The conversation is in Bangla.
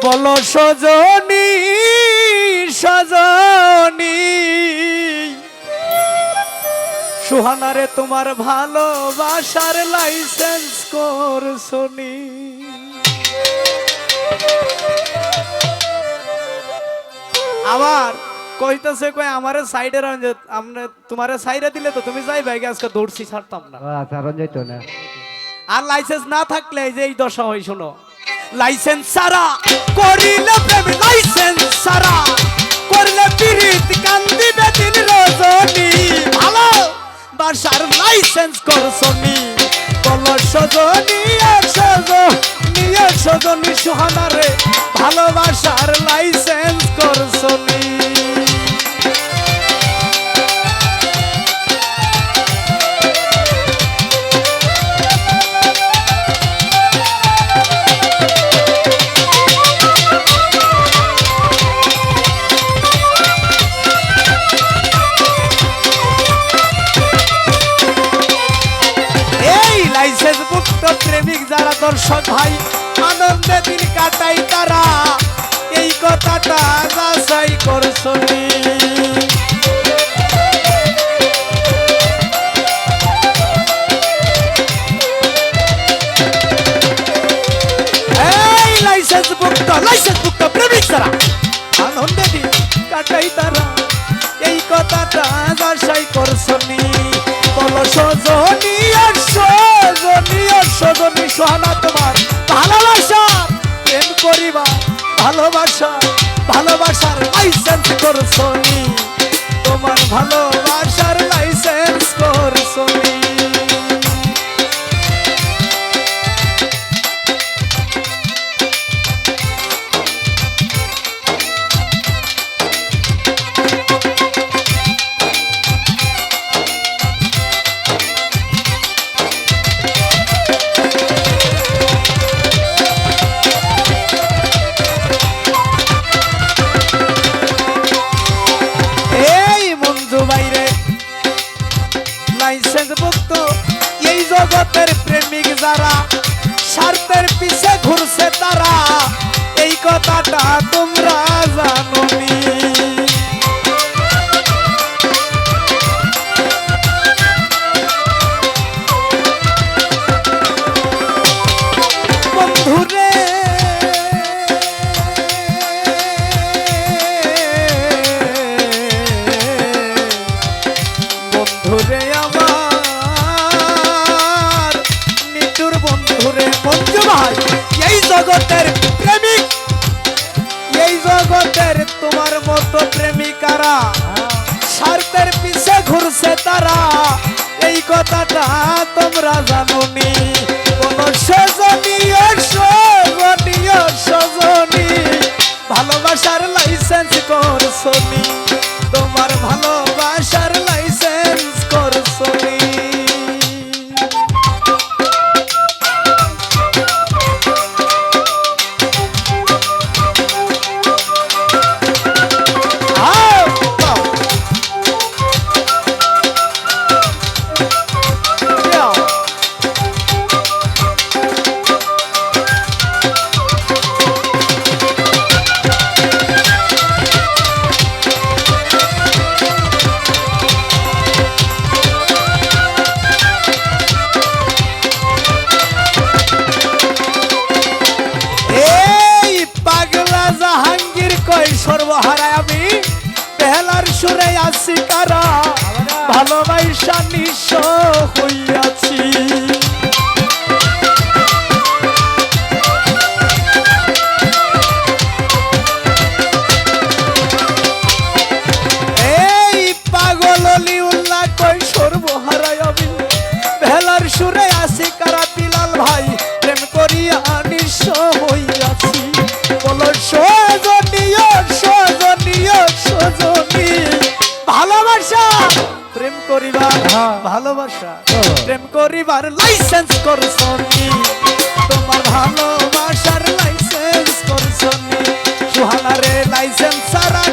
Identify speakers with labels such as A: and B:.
A: বলো সজনী সজনী সুহানারে তোমার ভালোবাসার লাইসেন্স করছনি। আবার কইতেছে কই আমারে সাইডে রঞ্জিত আমনে তোমারে সাইডে দিলে তো তুমি যাই ভাই আজকে দৌড়ছি ছাড়তাম না।
B: আচ্ছা রঞ্জিত না
A: আর লাইসেন্স না থাকলে এই যে এই দশা হয় শোনো। লাইসেন্স সারা করিলে প্রেম লাইসেন্স সারা করলে পিরিত কান্দিবে দিন রজনী ভালো বাসার লাইসেন্স করছনি। বলো সজনী সজনী সজনী সুহানারে ভালোবাসার লাইসেন্স করছনি। প্রেমিক যারা দর্শক ভাই আনন্দে দিন কাটাই তারা এই কথাটা যাচাই করছনি। এই লাইসেন্স মুক্ত প্রেমিক যারা আনন্দে দিন কাটাই তারা এই কথাটা যাচাই করছনি। বলো সজনী সজনী সোহানা তোমার ভালোবাসা প্রেম করিবা ভালোবাসার লাইসেন্স করছনি। তোমার ভালোবাসার লাইসেন্স করছনি। এই জগতের প্রেমিক যারা স্বার্থের পিছে ঘুরছে তারা এই কথাটা তোমরা জানোনি। বন্ধুরে বন্ধুরে মঞ্জু ভাই এই জগতের প্রেমিক এই জগতের তোমার মতো প্রেমিকারা স্বার্থের পিছে ঘুরছে তারা এই কথাটা তোমরা জানোনি। বলো সজনী সজনী ভালোবাসার লাইসেন্স করছনি। তোমার ভালোবাসার লাইসেন্স করছনি। সর্বহারায় আমি বেলার সুরে আছি কারা ভালোবাসা নিঃস্ব হইয়াছি। এই পাগল লিউল্লাহ কই সর্বহারায় আমি বেলার সুরে আছি কারা বিলাল ভাই প্রেম করিয়া নিঃস্ব হইয়াছি। বলো সজনী ভালোবাসা প্রেম করিবার ভালোবাসা প্রেম করিবার লাইসেন্স করছনি। তোমার ভালোবাসার লাইসেন্স করছনি। সুহানারে লাইসেন্স ছাড়া